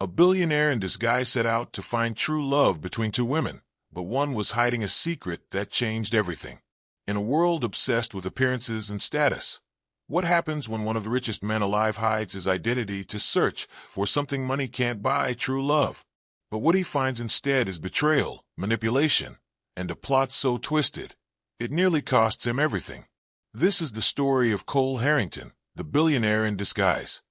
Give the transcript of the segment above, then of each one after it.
A billionaire in disguise set out to find true love between two women, but one was hiding a secret that changed everything. In a world obsessed with appearances and status, what happens when one of the richest men alive hides his identity to search for something money can't buy, true love? But what he finds instead is betrayal, manipulation, and a plot so twisted, it nearly costs him everything. This is the story of Cole Harrington, the billionaire in disguise.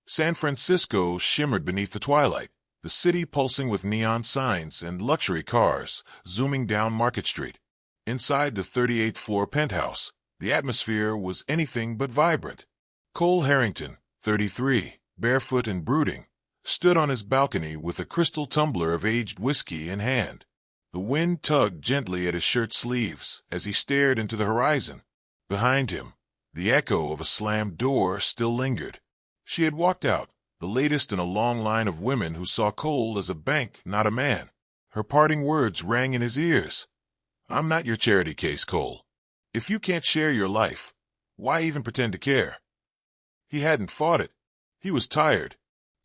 San Francisco shimmered beneath the twilight, the city pulsing with neon signs and luxury cars zooming down Market Street. Inside the 38th floor penthouse, the atmosphere was anything but vibrant. Cole Harrington, 33, barefoot and brooding, stood on his balcony with a crystal tumbler of aged whiskey in hand. The wind tugged gently at his shirt sleeves as he stared into the horizon. Behind him, the echo of a slammed door still lingered. She had walked out, the latest in a long line of women who saw Cole as a bank, not a man. Her parting words rang in his ears. "I'm not your charity case, Cole. If you can't share your life, why even pretend to care?" He hadn't fought it. He was tired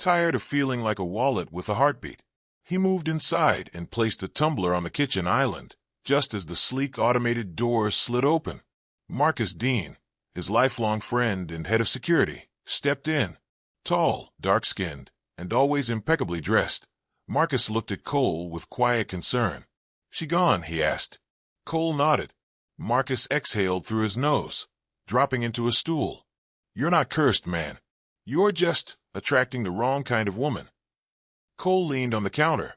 of feeling like a wallet with a heartbeat. He moved inside and placed the tumbler on the kitchen island, just as the sleek automated door slid open. Marcus Dean, his lifelong friend and head of security, stepped in. Tall, dark-skinned, and always impeccably dressed, Marcus looked at Cole with quiet concern. "She gone?" he asked. Cole nodded. Marcus exhaled through his nose, dropping into a stool. "You're not cursed, man. You're just attracting the wrong kind of woman." Cole leaned on the counter.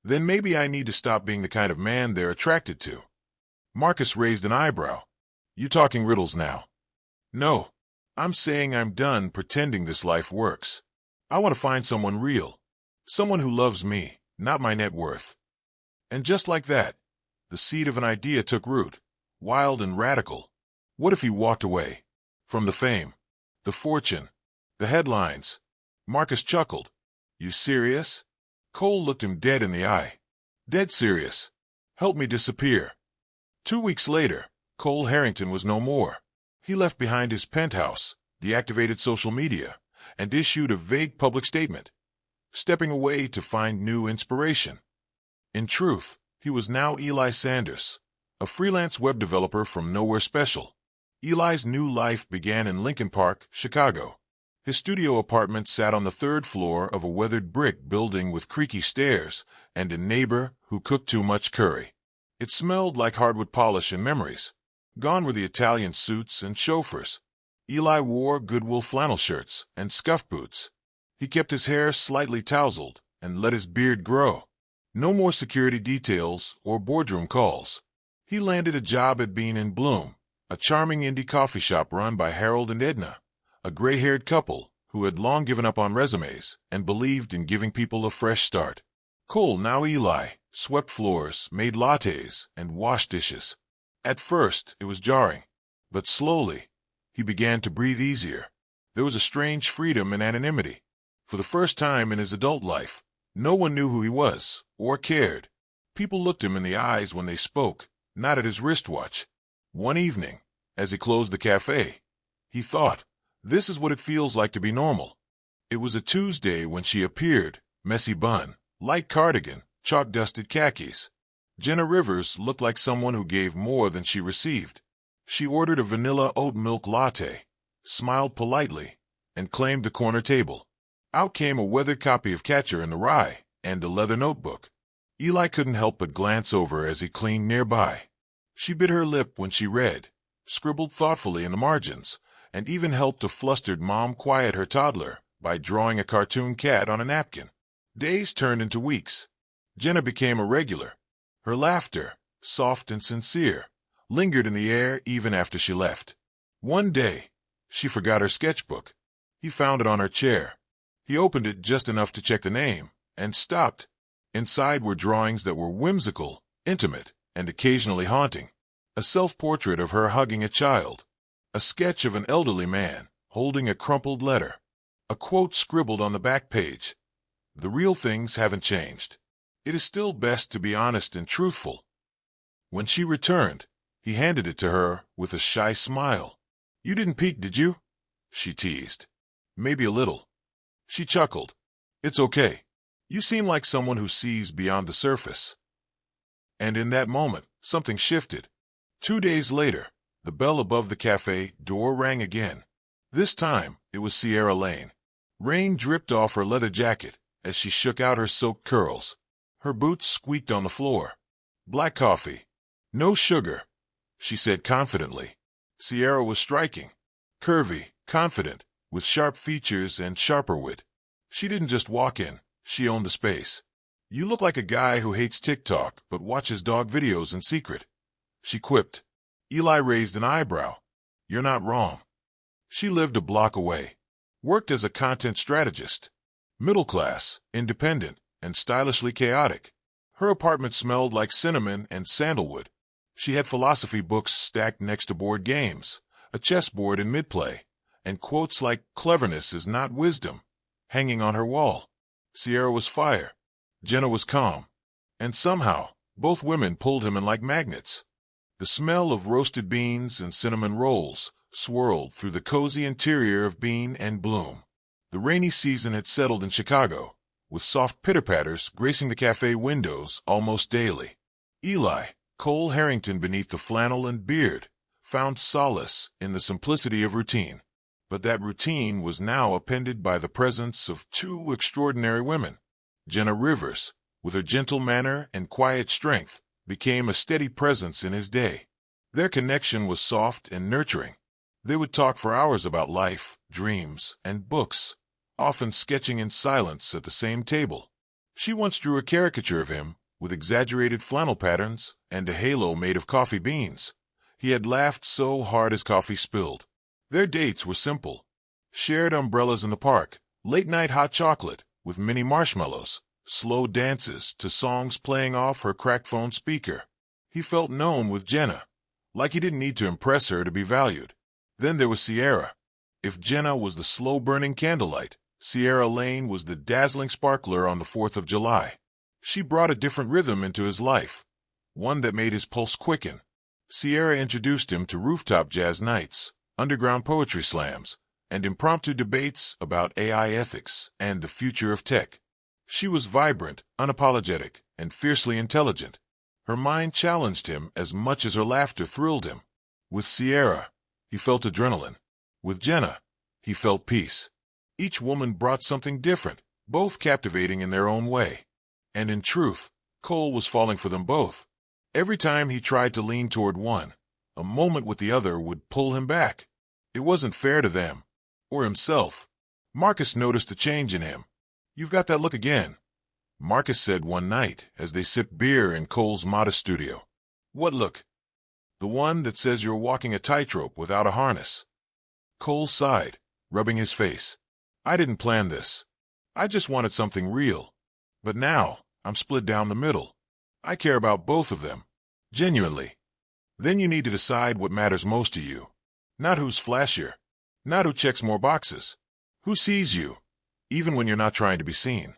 "Then maybe I need to stop being the kind of man they're attracted to." Marcus raised an eyebrow. "You talking riddles now?" "No. I'm saying I'm done pretending this life works. I want to find someone real. Someone who loves me, not my net worth." And just like that, the seed of an idea took root, wild and radical. What if he walked away? From the fame, the fortune, the headlines. Marcus chuckled. "You serious?" Cole looked him dead in the eye. "Dead serious. Help me disappear." 2 weeks later, Cole Harrington was no more. He left behind his penthouse, deactivated social media, and issued a vague public statement, stepping away to find new inspiration. In truth, he was now Eli Sanders, a freelance web developer from nowhere special. Eli's new life began in Lincoln Park, Chicago. His studio apartment sat on the 3rd floor of a weathered brick building with creaky stairs and a neighbor who cooked too much curry. It smelled like hardwood polish and memories. Gone were the Italian suits and chauffeurs. Eli wore Goodwill flannel shirts and scuff boots. He kept his hair slightly tousled and let his beard grow. No more security details or boardroom calls. He landed a job at Bean and Bloom, a charming indie coffee shop run by Harold and Edna, a gray-haired couple who had long given up on resumes and believed in giving people a fresh start. Cole, now Eli, swept floors, made lattes, and washed dishes. At first, it was jarring, but slowly, he began to breathe easier. There was a strange freedom and anonymity. For the first time in his adult life, no one knew who he was or cared. People looked him in the eyes when they spoke, not at his wristwatch. One evening, as he closed the cafe, he thought, "This is what it feels like to be normal." It was a Tuesday when she appeared, messy bun, light cardigan, chalk-dusted khakis. Jenna Rivers looked like someone who gave more than she received. She ordered a vanilla oat milk latte, smiled politely, and claimed the corner table. Out came a weathered copy of Catcher in the Rye and a leather notebook. Eli couldn't help but glance over as he cleaned nearby. She bit her lip when she read, scribbled thoughtfully in the margins, and even helped a flustered mom quiet her toddler by drawing a cartoon cat on a napkin. Days turned into weeks. Jenna became a regular. Her laughter, soft and sincere, lingered in the air even after she left. One day, she forgot her sketchbook. He found it on her chair. He opened it just enough to check the name, and stopped. Inside were drawings that were whimsical, intimate, and occasionally haunting. A self-portrait of her hugging a child. A sketch of an elderly man holding a crumpled letter. A quote scribbled on the back page. "The real things haven't changed. It is still best to be honest and truthful." When she returned, he handed it to her with a shy smile. "You didn't peek, did you?" she teased. "Maybe a little." She chuckled. "It's okay. You seem like someone who sees beyond the surface. And in that moment, something shifted. 2 days later, the bell above the cafe door rang again. This time, it was Sierra Lane. Rain dripped off her leather jacket as she shook out her soaked curls. Her boots squeaked on the floor. "Black coffee. No sugar," she said confidently. Sierra was striking. Curvy, confident, with sharp features and sharper wit. She didn't just walk in, she owned the space. "You look like a guy who hates TikTok but watches dog videos in secret," she quipped. Eli raised an eyebrow. "You're not wrong." She lived a block away. Worked as a content strategist. Middle class, independent, and stylishly chaotic. Her apartment smelled like cinnamon and sandalwood. She had philosophy books stacked next to board games, a chessboard in mid-play, and quotes like "cleverness is not wisdom" hanging on her wall. Sierra was fire. Jenna was calm. And somehow, both women pulled him in like magnets. The smell of roasted beans and cinnamon rolls swirled through the cozy interior of Bean and Bloom. The rainy season had settled in Chicago, with soft pitter-patters gracing the cafe windows almost daily. Eli, Cole Harrington beneath the flannel and beard, found solace in the simplicity of routine. But that routine was now appended by the presence of two extraordinary women. Jenna Rivers, with her gentle manner and quiet strength, became a steady presence in his day. Their connection was soft and nurturing. They would talk for hours about life, dreams, and books, often sketching in silence at the same table. She once drew a caricature of him, with exaggerated flannel patterns and a halo made of coffee beans. He had laughed so hard his coffee spilled. Their dates were simple. Shared umbrellas in the park, late-night hot chocolate with mini marshmallows, slow dances to songs playing off her cracked phone speaker. He felt known with Jenna, like he didn't need to impress her to be valued. Then there was Sierra. If Jenna was the slow-burning candlelight, Sierra Lane was the dazzling sparkler on the 4th of July. She brought a different rhythm into his life, one that made his pulse quicken. Sierra introduced him to rooftop jazz nights, underground poetry slams, and impromptu debates about AI ethics and the future of tech. She was vibrant, unapologetic, and fiercely intelligent. Her mind challenged him as much as her laughter thrilled him. With Sierra, he felt adrenaline. With Jenna, he felt peace. Each woman brought something different, both captivating in their own way. And in truth, Cole was falling for them both. Every time he tried to lean toward one, a moment with the other would pull him back. It wasn't fair to them, or himself. Marcus noticed a change in him. "You've got that look again," Marcus said one night as they sipped beer in Cole's modest studio. "What look?" "The one that says you're walking a tightrope without a harness." Cole sighed, rubbing his face. "I didn't plan this. I just wanted something real. But now, I'm split down the middle. I care about both of them. Genuinely. Then you need to decide what matters most to you. Not who's flashier. Not who checks more boxes. Who sees you, even when you're not trying to be seen."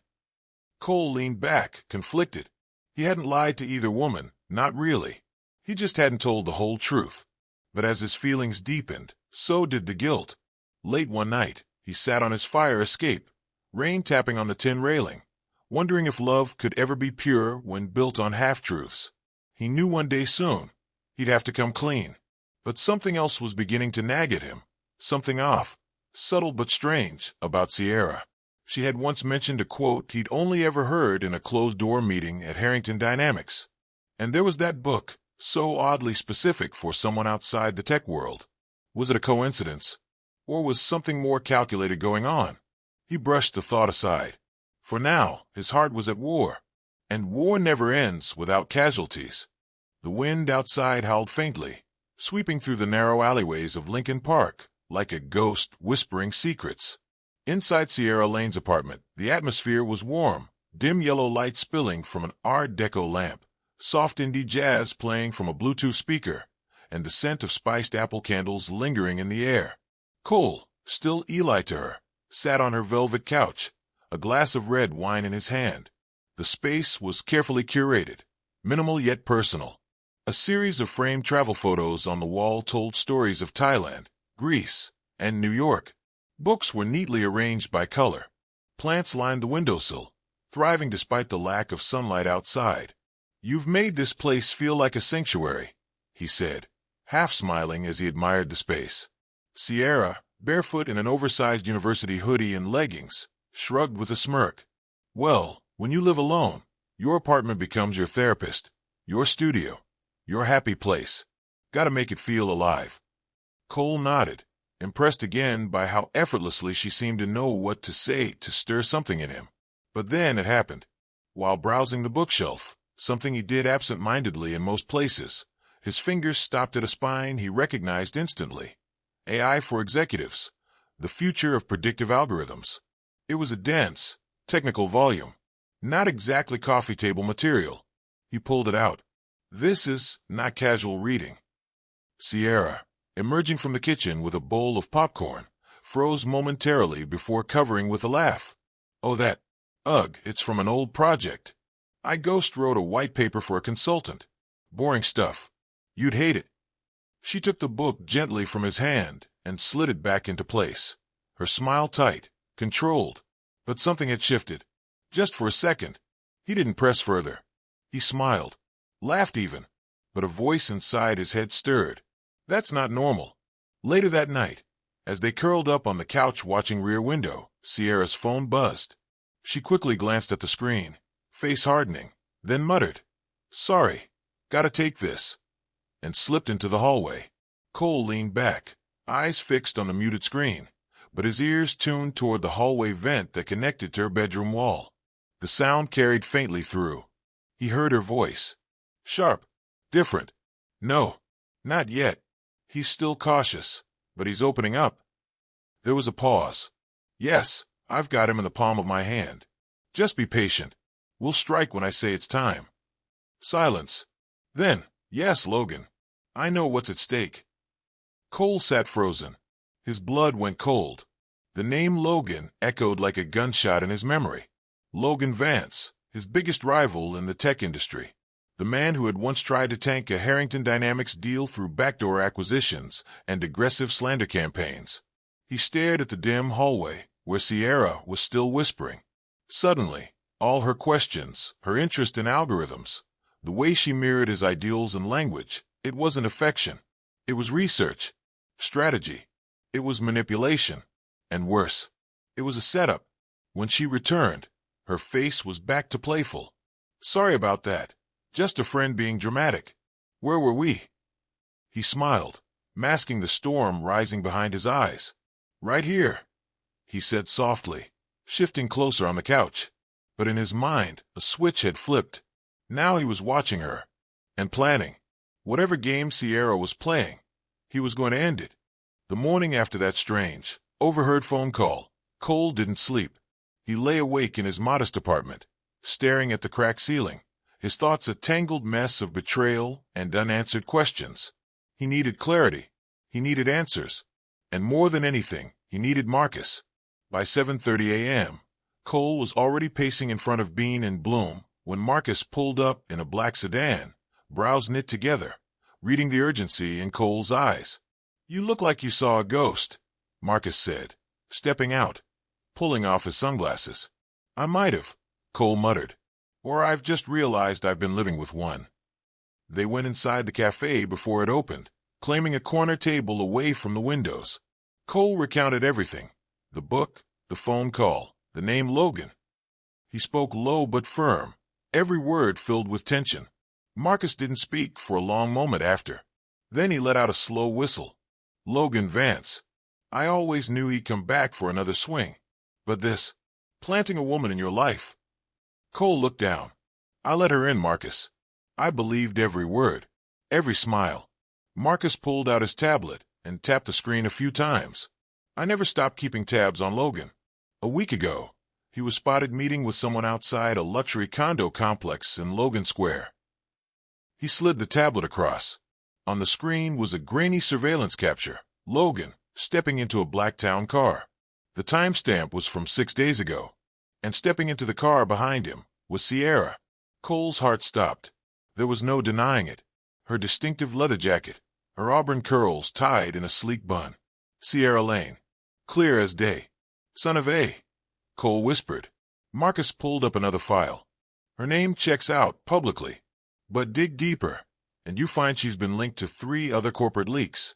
Cole leaned back, conflicted. He hadn't lied to either woman, not really. He just hadn't told the whole truth. But as his feelings deepened, so did the guilt. Late one night, he sat on his fire escape, rain tapping on the tin railing, wondering if love could ever be pure when built on half-truths. He knew one day soon, he'd have to come clean. But something else was beginning to nag at him. Something off, subtle but strange, about Sierra. She had once mentioned a quote he'd only ever heard in a closed-door meeting at Harrington Dynamics. And there was that book, so oddly specific for someone outside the tech world. Was it a coincidence? Or was something more calculated going on? He brushed the thought aside. For now, his heart was at war. And war never ends without casualties. The wind outside howled faintly, sweeping through the narrow alleyways of Lincoln Park, like a ghost whispering secrets. Inside Sierra Lane's apartment, the atmosphere was warm, dim yellow light spilling from an Art Deco lamp, soft indie jazz playing from a Bluetooth speaker, and the scent of spiced apple candles lingering in the air. Cole, still Eli to her, sat on her velvet couch, a glass of red wine in his hand. The space was carefully curated, minimal yet personal. A series of framed travel photos on the wall told stories of Thailand, Greece, and New York. Books were neatly arranged by color. Plants lined the windowsill, thriving despite the lack of sunlight outside. "You've made this place feel like a sanctuary," he said, half smiling as he admired the space. Sierra, barefoot in an oversized university hoodie and leggings, shrugged with a smirk. "Well, when you live alone, your apartment becomes your therapist, your studio, your happy place. Gotta make it feel alive." Cole nodded, impressed again by how effortlessly she seemed to know what to say to stir something in him. But then it happened. While browsing the bookshelf, something he did absent-mindedly in most places, his fingers stopped at a spine he recognized instantly. AI for Executives, the future of predictive algorithms. It was a dense, technical volume, not exactly coffee table material. He pulled it out. "This is not casual reading." Sierra, emerging from the kitchen with a bowl of popcorn, froze momentarily before covering with a laugh. "Oh, that. Ugh, it's from an old project. I ghost wrote a white paper for a consultant. Boring stuff. You'd hate it." She took the book gently from his hand and slid it back into place, her smile tight, controlled. But something had shifted. Just for a second. He didn't press further. He smiled, laughed even, but a voice inside his head stirred. That's not normal. Later that night, as they curled up on the couch watching Rear Window, Sierra's phone buzzed. She quickly glanced at the screen, face hardening, then muttered, "Sorry, gotta take this," and slipped into the hallway. Cole leaned back, eyes fixed on the muted screen, but his ears tuned toward the hallway vent that connected to her bedroom wall. The sound carried faintly through. He heard her voice. Sharp. Different. "No, not yet. He's still cautious, but he's opening up." There was a pause. "Yes, I've got him in the palm of my hand. Just be patient. We'll strike when I say it's time." Silence. Then, "Yes, Logan. I know what's at stake." Cole sat frozen. His blood went cold. The name Logan echoed like a gunshot in his memory. Logan Vance, his biggest rival in the tech industry. The man who had once tried to tank a Harrington Dynamics deal through backdoor acquisitions and aggressive slander campaigns. He stared at the dim hallway, where Sierra was still whispering. Suddenly, all her questions, her interest in algorithms, the way she mirrored his ideals and language, it wasn't affection. It was research, strategy. It was manipulation. And worse, it was a setup. When she returned, her face was back to playful. "Sorry about that. Just a friend being dramatic. Where were we?" He smiled, masking the storm rising behind his eyes. "Right here," he said softly, shifting closer on the couch. But in his mind, a switch had flipped. Now he was watching her and planning. Whatever game Sierra was playing, he was going to end it. The morning after that strange, overheard phone call, Cole didn't sleep. He lay awake in his modest apartment, staring at the cracked ceiling, his thoughts a tangled mess of betrayal and unanswered questions. He needed clarity. He needed answers. And more than anything, he needed Marcus. By 7:30 a.m., Cole was already pacing in front of Bean and Bloom when Marcus pulled up in a black sedan, brows knit together, reading the urgency in Cole's eyes. "You look like you saw a ghost," Marcus said, stepping out, pulling off his sunglasses. "I might have," Cole muttered. "Or I've just realized I've been living with one." They went inside the cafe before it opened, claiming a corner table away from the windows. Cole recounted everything. The book, the phone call, the name Logan. He spoke low but firm, every word filled with tension. Marcus didn't speak for a long moment after. Then he let out a slow whistle. "Logan Vance. I always knew he'd come back for another swing. But this, planting a woman in your life." Cole looked down. "I let her in, Marcus. I believed every word, every smile." Marcus pulled out his tablet and tapped the screen a few times. "I never stopped keeping tabs on Logan. A week ago, he was spotted meeting with someone outside a luxury condo complex in Logan Square." He slid the tablet across. On the screen was a grainy surveillance capture. Logan, stepping into a Blacktown car. The timestamp was from 6 days ago. And stepping into the car behind him was Sierra. Cole's heart stopped. There was no denying it. Her distinctive leather jacket, her auburn curls tied in a sleek bun. Sierra Lane. Clear as day. "Son of A," Cole whispered. Marcus pulled up another file. Her name checks out publicly. But dig deeper, and you find she's been linked to 3 other corporate leaks.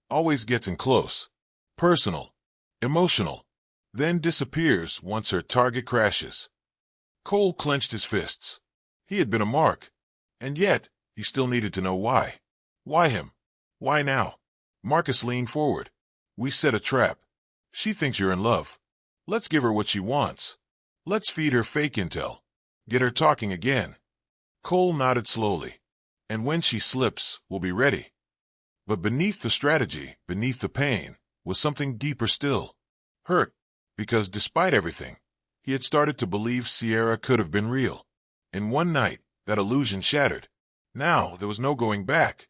Always gets in close. Personal. Emotional. Then disappears once her target crashes. Cole clenched his fists. He had been a mark. And yet, he still needed to know why. Why him? Why now? Marcus leaned forward. We set a trap. She thinks you're in love. Let's give her what she wants. Let's feed her fake intel. Get her talking again. Cole nodded slowly. And when she slips, we'll be ready. But beneath the strategy, beneath the pain, was something deeper still. Hurt, because despite everything, he had started to believe Sierra could have been real. In one night, that illusion shattered. Now there was no going back.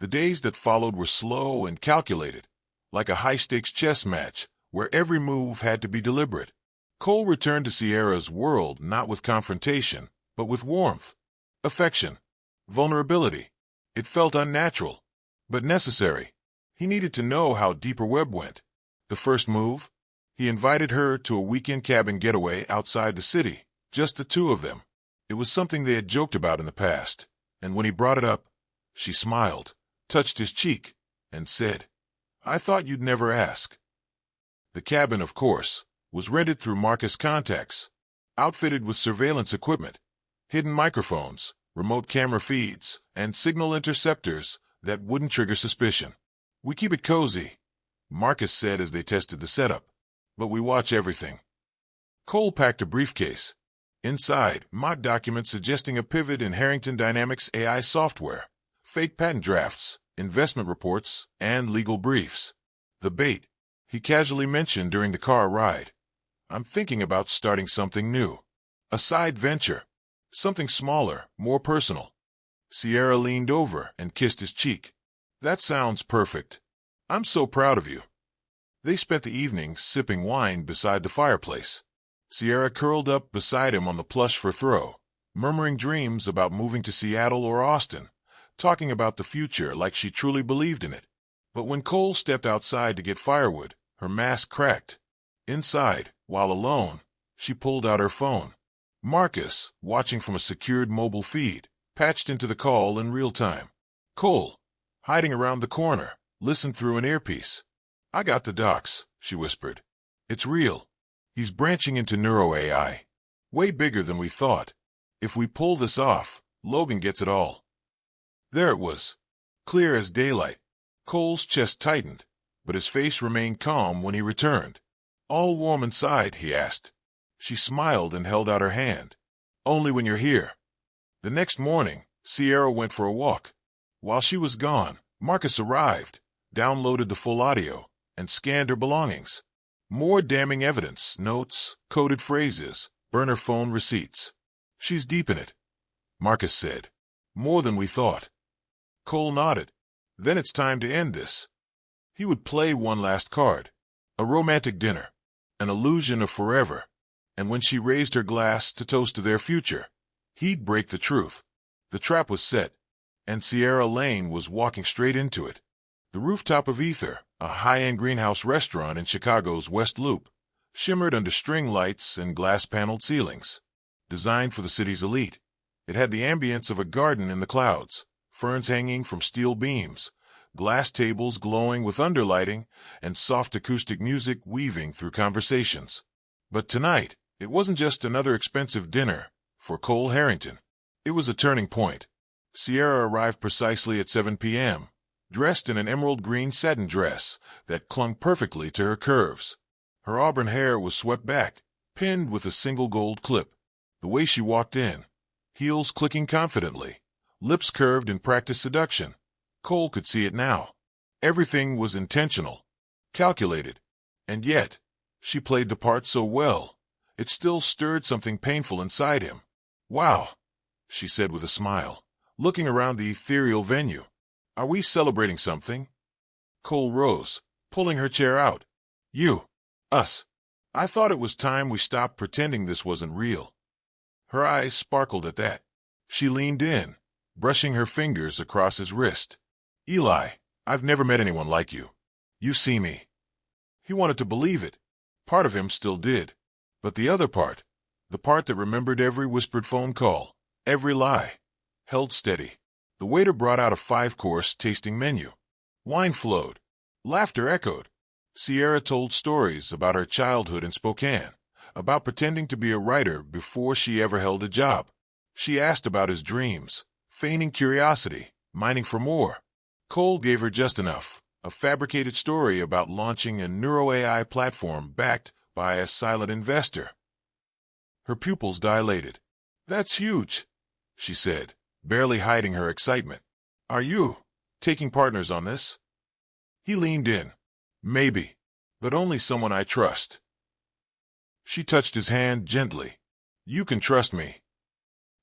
The days that followed were slow and calculated, like a high-stakes chess match where every move had to be deliberate. Cole returned to Sierra's world not with confrontation, but with warmth, affection, vulnerability. It felt unnatural, but necessary. He needed to know how deep her web went. The first move? He invited her to a weekend cabin getaway outside the city, just the 2 of them. It was something they had joked about in the past, and when he brought it up, she smiled, touched his cheek, and said, I thought you'd never ask. The cabin, of course, was rented through Marcus contacts, outfitted with surveillance equipment, hidden microphones, remote camera feeds, and signal interceptors that wouldn't trigger suspicion. We keep it cozy, Marcus said as they tested the setup, but we watch everything. Cole packed a briefcase. Inside, mock documents suggesting a pivot in Harrington Dynamics AI software, fake patent drafts, investment reports, and legal briefs. The bait, he casually mentioned during the car ride. I'm thinking about starting something new. A side venture. Something smaller, more personal. Sierra leaned over and kissed his cheek. That sounds perfect. I'm so proud of you. They spent the evening sipping wine beside the fireplace. Sierra curled up beside him on the plush for throw, murmuring dreams about moving to Seattle or Austin, talking about the future like she truly believed in it. But when Cole stepped outside to get firewood, her mask cracked. Inside, while alone, she pulled out her phone. Marcus, watching from a secured mobile feed, patched into the call in real time. Cole, hiding around the corner, listened through an earpiece. I got the docs, she whispered. It's real. He's branching into neuro-AI. Way bigger than we thought. If we pull this off, Logan gets it all. There it was, clear as daylight. Cole's chest tightened, but his face remained calm when he returned. All warm inside, he asked. She smiled and held out her hand. Only when you're here. The next morning, Sierra went for a walk. While she was gone, Marcus arrived, downloaded the full audio, and scanned her belongings. More damning evidence, notes, coded phrases, burner phone receipts. She's deep in it, Marcus said. More than we thought. Cole nodded. Then it's time to end this. He would play one last card. A romantic dinner. An illusion of forever. And when she raised her glass to toast to their future, he'd break the truth. The trap was set, and Sierra Lane was walking straight into it. The rooftop of Ether, a high-end greenhouse restaurant in Chicago's West Loop, shimmered under string lights and glass-paneled ceilings. Designed for the city's elite, it had the ambience of a garden in the clouds, ferns hanging from steel beams, glass tables glowing with underlighting, and soft acoustic music weaving through conversations. But tonight, it wasn't just another expensive dinner for Cole Harrington. It was a turning point. Sierra arrived precisely at 7 p.m., dressed in an emerald green satin dress that clung perfectly to her curves. Her auburn hair was swept back, pinned with a single gold clip. The way she walked in, heels clicking confidently, lips curved in practiced seduction. Cole could see it now. Everything was intentional, calculated, and yet, she played the part so well, it still stirred something painful inside him. Wow, she said with a smile, looking around the ethereal venue. Are we celebrating something? Cole rose, pulling her chair out. You. Us. I thought it was time we stopped pretending this wasn't real. Her eyes sparkled at that. She leaned in, brushing her fingers across his wrist. Eli, I've never met anyone like you. You see me. He wanted to believe it. Part of him still did. But the other part, The part that remembered every whispered phone call, every lie. Held steady. The waiter brought out a 5-course tasting menu. Wine flowed. Laughter echoed. Sierra told stories about her childhood in Spokane, about pretending to be a writer before she ever held a job. She asked about his dreams, feigning curiosity, mining for more. Cole gave her just enough, a fabricated story about launching a neuro-AI platform backed by a silent investor. Her pupils dilated. "That's huge," she said, barely hiding her excitement. "Are you taking partners on this?" He leaned in. "Maybe, but only someone I trust." She touched his hand gently. "You can trust me."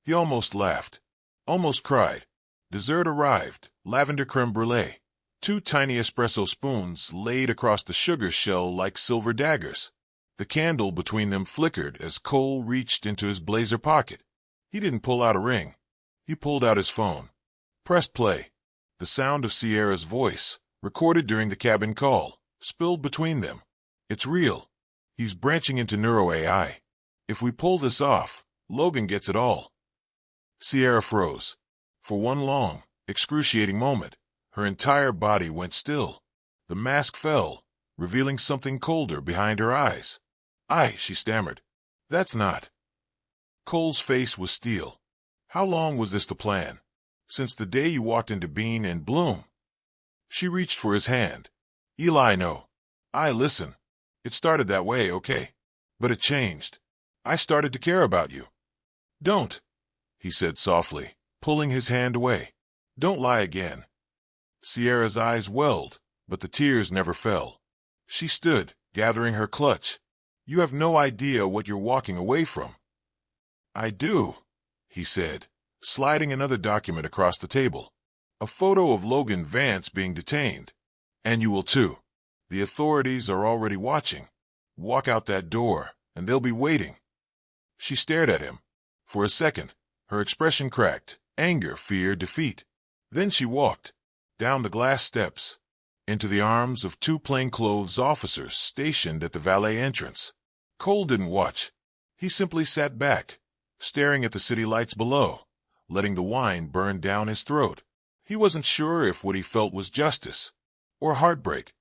He almost laughed, almost cried. Dessert arrived, lavender creme brulee. 2 tiny espresso spoons laid across the sugar shell like silver daggers. The candle between them flickered as Cole reached into his blazer pocket. He didn't pull out a ring. He pulled out his phone. Pressed play. The sound of Sierra's voice, recorded during the cabin call, spilled between them. "It's real. He's branching into neuro-AI. If we pull this off, Logan gets it all." Sierra froze. For one long, excruciating moment, her entire body went still. The mask fell, revealing something colder behind her eyes. She stammered. "That's not." Cole's face was steel. "How long was this the plan? Since the day you walked into Bean and Bloom?" She reached for his hand. "Eli, no. Listen. It started that way, okay? But it changed. I started to care about you." "Don't," he said softly, pulling his hand away. "Don't lie again." Sierra's eyes welled, but the tears never fell. She stood, gathering her clutch. "You have no idea what you're walking away from." "I do," he said, sliding another document across the table. "A photo of Logan Vance being detained. And you will too. The authorities are already watching. Walk out that door, and they'll be waiting." She stared at him. For a second, her expression cracked. Anger, fear, defeat. Then she walked. Down the glass steps. Into the arms of 2 plainclothes officers stationed at the valet entrance. Cole didn't watch. He simply sat back, staring at the city lights below, letting the wine burn down his throat. He wasn't sure if what he felt was justice or heartbreak.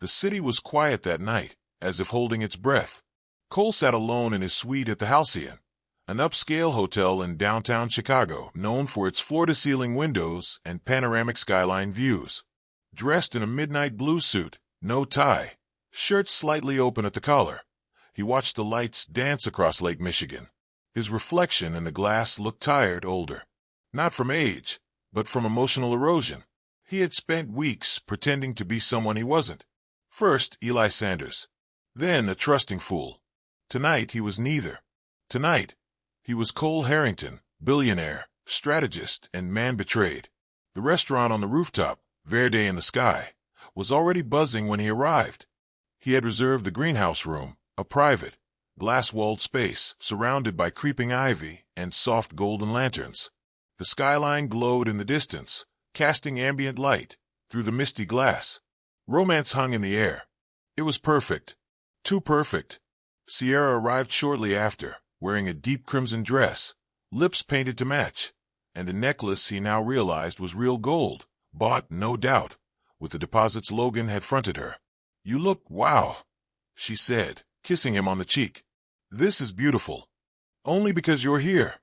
The city was quiet that night, as if holding its breath. Cole sat alone in his suite at the Halcyon, an upscale hotel in downtown Chicago known for its floor-to-ceiling windows and panoramic skyline views. Dressed in a midnight blue suit, no tie, shirt slightly open at the collar, he watched the lights dance across Lake Michigan. His reflection in the glass looked tired, older. Not from age, but from emotional erosion. He had spent weeks pretending to be someone he wasn't. First, Eli Sanders. Then a trusting fool. Tonight, he was neither. Tonight, he was Cole Harrington, billionaire, strategist, and man betrayed. The restaurant on the rooftop, Verde in the sky, was already buzzing when he arrived. He had reserved the greenhouse room, a private, glass-walled space surrounded by creeping ivy and soft golden lanterns. The skyline glowed in the distance, casting ambient light through the misty glass. Romance hung in the air. It was perfect. Too perfect. Sierra arrived shortly after, wearing a deep crimson dress, lips painted to match, and a necklace he now realized was real gold, bought, no doubt, with the deposits Logan had fronted her. "You look wow," she said, kissing him on the cheek. "This is beautiful." "Only because you're here,"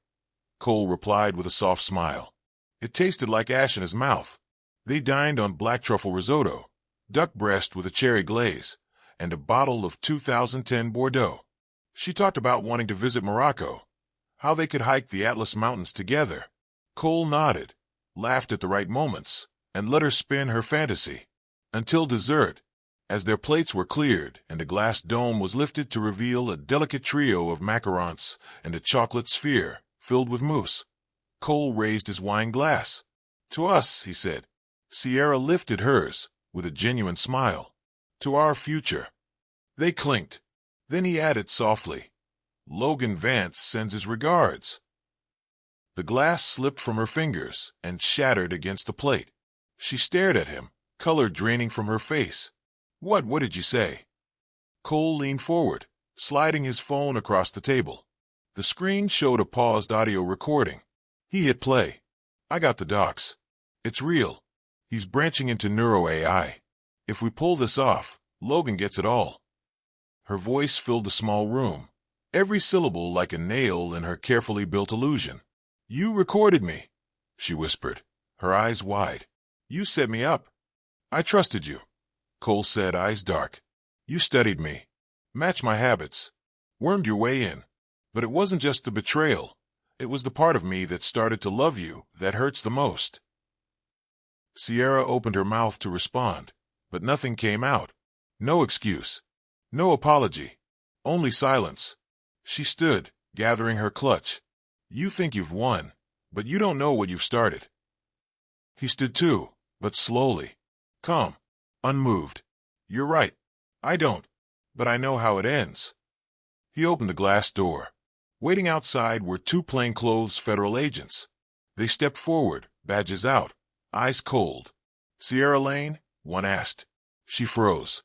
Cole replied with a soft smile. It tasted like ash in his mouth. They dined on black truffle risotto, duck breast with a cherry glaze, and a bottle of 2010 Bordeaux. She talked about wanting to visit Morocco, how they could hike the Atlas Mountains together. Cole nodded, laughed at the right moments, and let her spin her fantasy. Until dessert, as their plates were cleared and a glass dome was lifted to reveal a delicate trio of macarons and a chocolate sphere filled with mousse. Cole raised his wine glass. "To us," he said. Sierra lifted hers, with a genuine smile. "To our future." They clinked. Then he added softly, "Logan Vance sends his regards." The glass slipped from her fingers and shattered against the plate. She stared at him, color draining from her face. What did you say?" Cole leaned forward, sliding his phone across the table. The screen showed a paused audio recording. He hit play. I got the docs. It's real. He's branching into neuro AI. If we pull this off, Logan gets it all. Her voice filled the small room, every syllable like a nail in her carefully built illusion. You recorded me, she whispered, her eyes wide. You set me up. I trusted you, Cole said, eyes dark. You studied me, matched my habits, wormed your way in. But it wasn't just the betrayal. It was the part of me that started to love you that hurts the most. Sierra opened her mouth to respond, but nothing came out. No excuse. No apology. Only silence. She stood, gathering her clutch. You think you've won, but you don't know what you've started. He stood too, but slowly. Calm. Unmoved. You're right. I don't. But I know how it ends. He opened the glass door. Waiting outside were two plainclothes federal agents. They stepped forward, badges out, eyes cold. Sierra Lane? One asked. She froze.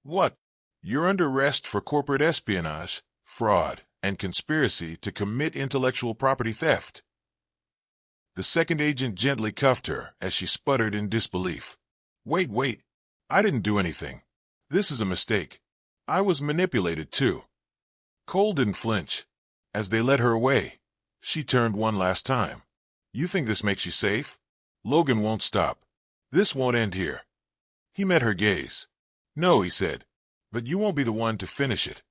What? You're under arrest for corporate espionage, fraud, and conspiracy to commit intellectual property theft. The second agent gently cuffed her as she sputtered in disbelief. Wait. I didn't do anything. This is a mistake. I was manipulated too. Cole didn't flinch. As they led her away, she turned one last time. You think this makes you safe? Logan won't stop. This won't end here. He met her gaze. No, he said, but you won't be the one to finish it.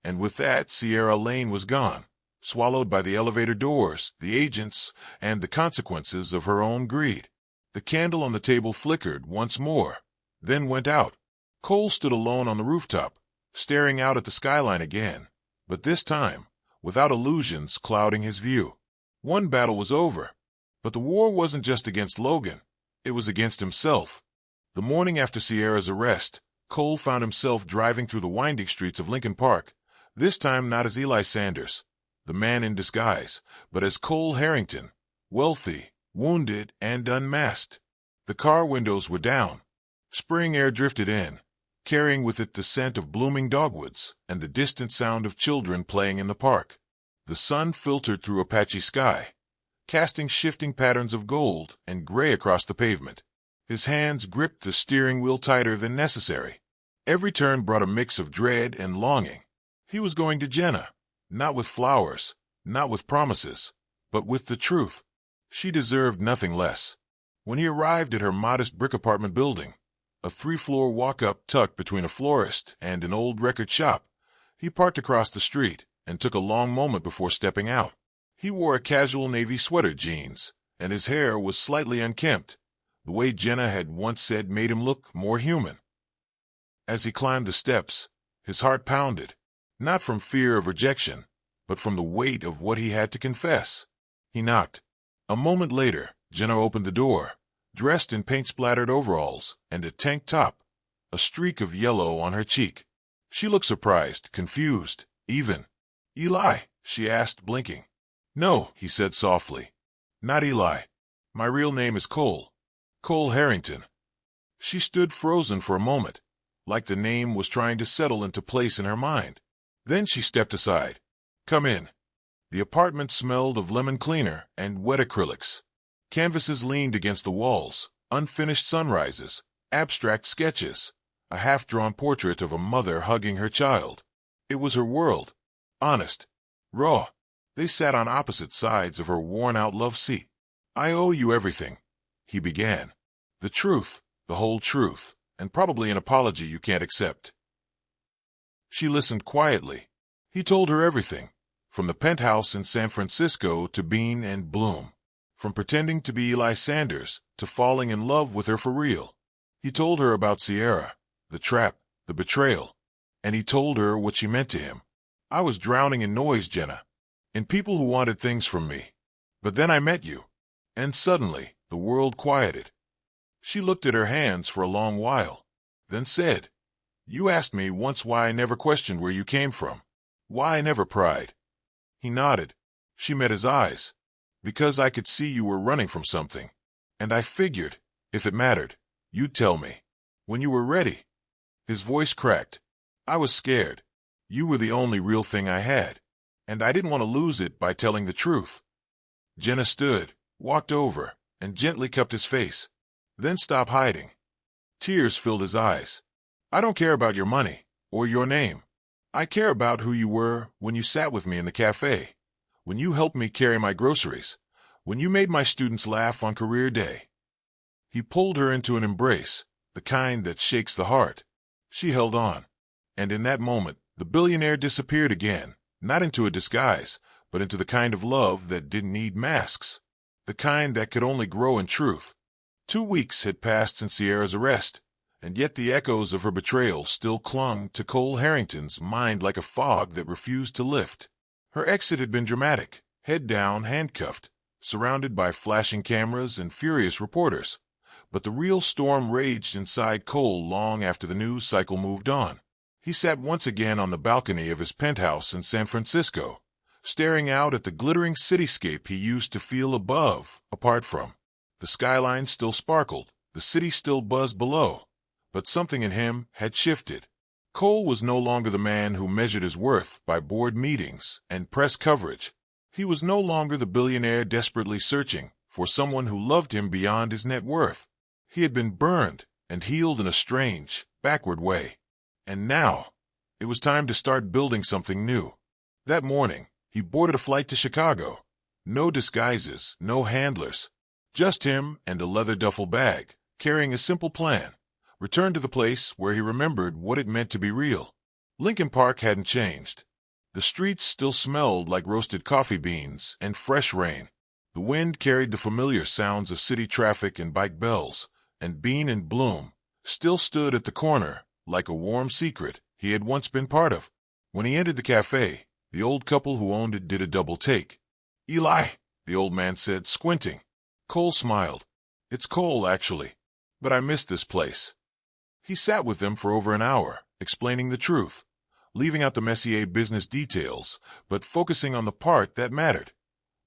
And with that, Sierra Lane was gone, swallowed by the elevator doors, the agents, and the consequences of her own greed. The candle on the table flickered once more, then went out. Cole stood alone on the rooftop, staring out at the skyline again, but this time, without illusions clouding his view. One battle was over, but the war wasn't just against Logan. It was against himself. The morning after Sierra's arrest, Cole found himself driving through the winding streets of Lincoln Park, this time not as Eli Sanders, the man in disguise, but as Cole Harrington, wealthy, wounded, and unmasked. The car windows were down. Spring air drifted in, carrying with it the scent of blooming dogwoods and the distant sound of children playing in the park. The sun filtered through a patchy sky, casting shifting patterns of gold and gray across the pavement. His hands gripped the steering wheel tighter than necessary. Every turn brought a mix of dread and longing. He was going to Jenna, not with flowers, not with promises, but with the truth. She deserved nothing less. When he arrived at her modest brick apartment building, a 3-floor walk-up tucked between a florist and an old record shop, he parked across the street and took a long moment before stepping out. He wore a casual navy sweater jeans, and his hair was slightly unkempt. The way Jenna had once said made him look more human. As he climbed the steps, his heart pounded, not from fear of rejection, but from the weight of what he had to confess. He knocked. A moment later, Jenna opened the door, dressed in paint-splattered overalls and a tank top, a streak of yellow on her cheek. She looked surprised, confused, even. Eli, she asked, blinking. No, he said softly. Not Eli. My real name is Cole. Cole Harrington. She stood frozen for a moment, like the name was trying to settle into place in her mind. Then she stepped aside. Come in. The apartment smelled of lemon cleaner and wet acrylics. Canvases leaned against the walls, unfinished sunrises, abstract sketches, a half-drawn portrait of a mother hugging her child. It was her world. Honest. Raw. They sat on opposite sides of her worn-out love seat. I owe you everything, he began. The truth, the whole truth, and probably an apology you can't accept. She listened quietly. He told her everything, from the penthouse in San Francisco to Bean and Bloom, from pretending to be Eli Sanders to falling in love with her for real. He told her about Sierra, the trap, the betrayal, and he told her what she meant to him. I was drowning in noise, Jenna, in people who wanted things from me. But then I met you, and suddenly the world quieted. She looked at her hands for a long while, then said, You asked me once why I never questioned where you came from, why I never pried. He nodded. She met his eyes. Because I could see you were running from something, and I figured, if it mattered, you'd tell me. When you were ready. His voice cracked. I was scared. You were the only real thing I had. and I didn't want to lose it by telling the truth. Jenna stood, walked over, and gently cupped his face. Then stopped hiding. Tears filled his eyes. I don't care about your money, or your name. I care about who you were when you sat with me in the cafe, when you helped me carry my groceries, when you made my students laugh on career day. He pulled her into an embrace, the kind that shakes the heart. She held on. And in that moment, the billionaire disappeared again, not into a disguise, but into the kind of love that didn't need masks, the kind that could only grow in truth. 2 weeks had passed since Sierra's arrest, and yet the echoes of her betrayal still clung to Cole Harrington's mind like a fog that refused to lift. Her exit had been dramatic, head down, handcuffed, surrounded by flashing cameras and furious reporters. But the real storm raged inside Cole long after the news cycle moved on. He sat once again on the balcony of his penthouse in San Francisco, staring out at the glittering cityscape he used to feel apart from. The skyline still sparkled, the city still buzzed below, but something in him had shifted. Cole was no longer the man who measured his worth by board meetings and press coverage. He was no longer the billionaire desperately searching for someone who loved him beyond his net worth. He had been burned and healed in a strange, backward way. And now, it was time to start building something new. That morning, he boarded a flight to Chicago. No disguises, no handlers. Just him and a leather duffel bag, carrying a simple plan. Return to the place where he remembered what it meant to be real. Lincoln Park hadn't changed. The streets still smelled like roasted coffee beans and fresh rain. The wind carried the familiar sounds of city traffic and bike bells, and Bean and Bloom still stood at the corner like a warm secret he had once been part of. When he entered the cafe, the old couple who owned it did a double take. "Eli," the old man said, squinting. Cole smiled. "It's Cole, actually. But I missed this place." He sat with them for over an hour, explaining the truth, leaving out the Messier business details, but focusing on the part that mattered.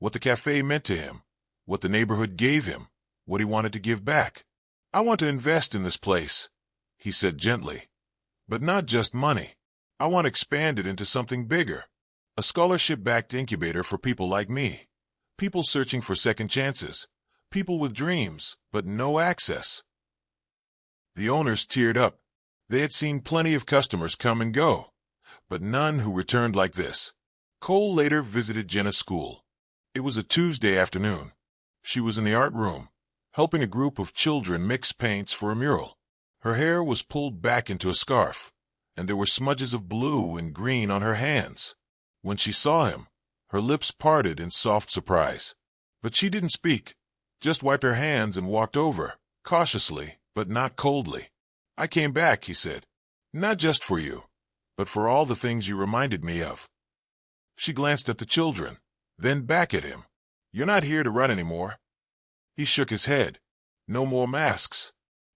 What the cafe meant to him, what the neighborhood gave him, what he wanted to give back. "I want to invest in this place," he said gently. "But not just money. I want to expand it into something bigger. A scholarship-backed incubator for people like me. People searching for second chances. People with dreams, but no access." The owners teared up. They had seen plenty of customers come and go, but none who returned like this. Cole later visited Jenna's school. It was a Tuesday afternoon. She was in the art room, helping a group of children mix paints for a mural. Her hair was pulled back into a scarf, and there were smudges of blue and green on her hands. When she saw him, her lips parted in soft surprise. But she didn't speak, just wiped her hands and walked over, cautiously, but not coldly. "I came back," he said. "Not just for you, but for all the things you reminded me of." She glanced at the children, then back at him. "You're not here to run anymore." He shook his head. "No more masks."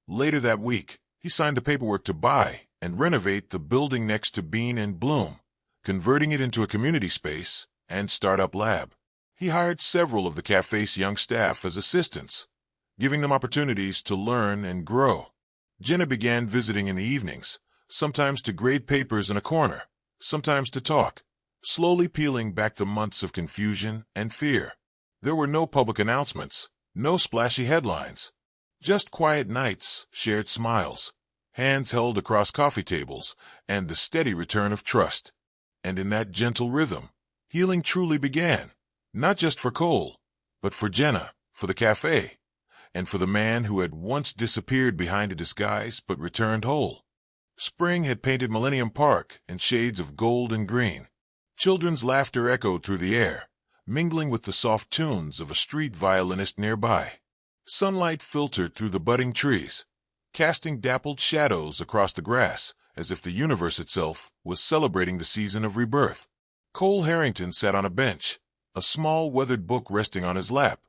Later that week, he signed the paperwork to buy and renovate the building next to Bean and Bloom, converting it into a community space and startup lab. He hired several of the cafe's young staff as assistants, giving them opportunities to learn and grow. Jenna began visiting in the evenings, sometimes to grade papers in a corner, sometimes to talk, slowly peeling back the months of confusion and fear. There were no public announcements, no splashy headlines. Just quiet nights, shared smiles, hands held across coffee tables, and the steady return of trust. And in that gentle rhythm, healing truly began, not just for Cole, but for Jenna, for the cafe, and for the man who had once disappeared behind a disguise but returned whole. Spring had painted Millennium Park in shades of gold and green. Children's laughter echoed through the air, mingling with the soft tunes of a street violinist nearby. Sunlight filtered through the budding trees, casting dappled shadows across the grass, as if the universe itself was celebrating the season of rebirth. Cole Harrington sat on a bench, a small weathered book resting on his lap,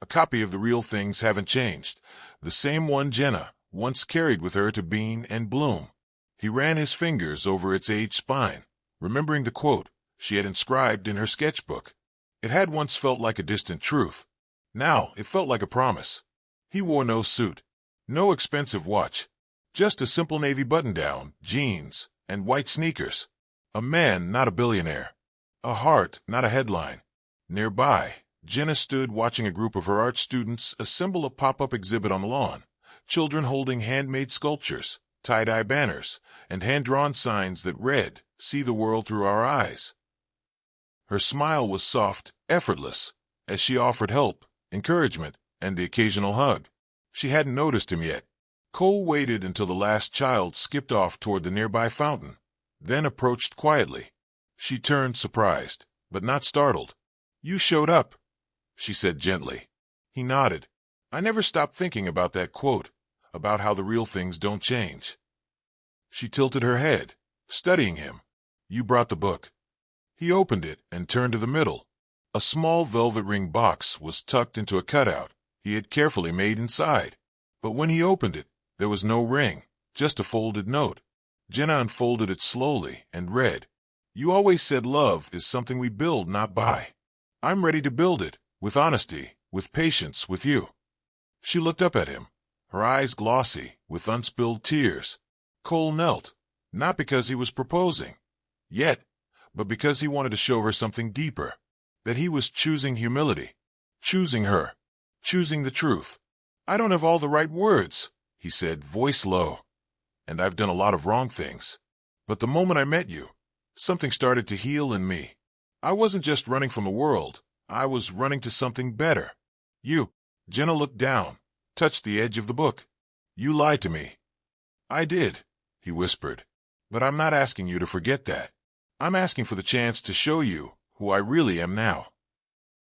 a copy of The Real Things Haven't Changed, the same one Jenna once carried with her to Bean and Bloom. He ran his fingers over its aged spine, remembering the quote she had inscribed in her sketchbook. It had once felt like a distant truth. Now it felt like a promise. He wore no suit, no expensive watch, just a simple navy button-down, jeans, and white sneakers. A man, not a billionaire. A heart, not a headline. Nearby, Jenna stood watching a group of her art students assemble a pop-up exhibit on the lawn. Children holding handmade sculptures, tie-dye banners, and hand-drawn signs that read, "See the world through our eyes." Her smile was soft, effortless, as she offered help, encouragement, and the occasional hug. She hadn't noticed him yet. Cole waited until the last child skipped off toward the nearby fountain, then approached quietly. She turned surprised, but not startled. "You showed up," she said gently. He nodded. "I never stopped thinking about that quote, about how the real things don't change." She tilted her head, studying him. "You brought the book." He opened it and turned to the middle. A small velvet ring box was tucked into a cutout he had carefully made inside. But when he opened it, there was no ring, just a folded note. Jenna unfolded it slowly and read, "You always said love is something we build, not buy. I'm ready to build it, with honesty, with patience, with you." She looked up at him, her eyes glossy, with unspilled tears. Cole knelt, not because he was proposing, yet, but because he wanted to show her something deeper, that he was choosing humility, choosing her, choosing the truth. "I don't have all the right words," he said, voice low, "and I've done a lot of wrong things. But the moment I met you, something started to heal in me. I wasn't just running from the world, I was running to something better. You," Jenna looked down, touched the edge of the book. "You lied to me." "I did," he whispered, "but I'm not asking you to forget that. I'm asking for the chance to show you who I really am now."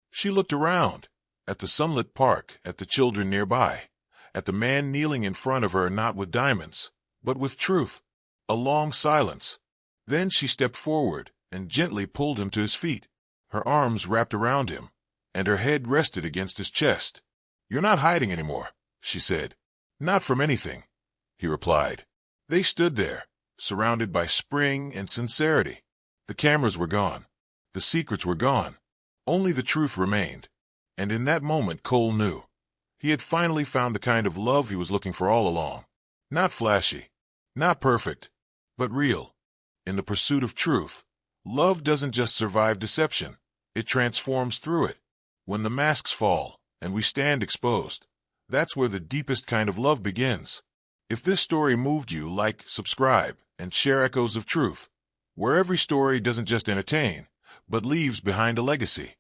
She looked around, at the sunlit park, at the children nearby, at the man kneeling in front of her not with diamonds, but with truth. A long silence. Then she stepped forward and gently pulled him to his feet. Her arms wrapped around him, and her head rested against his chest. "You're not hiding anymore," she said. "Not from anything," he replied. They stood there, surrounded by spring and sincerity. The cameras were gone. The secrets were gone. Only the truth remained. And in that moment Cole knew. He had finally found the kind of love he was looking for all along. Not flashy, not perfect, but real. In the pursuit of truth, love doesn't just survive deception. It transforms through it. When the masks fall and we stand exposed, that's where the deepest kind of love begins. If this story moved you, like, subscribe, and share echoes of truth, where every story doesn't just entertain, but leaves behind a legacy.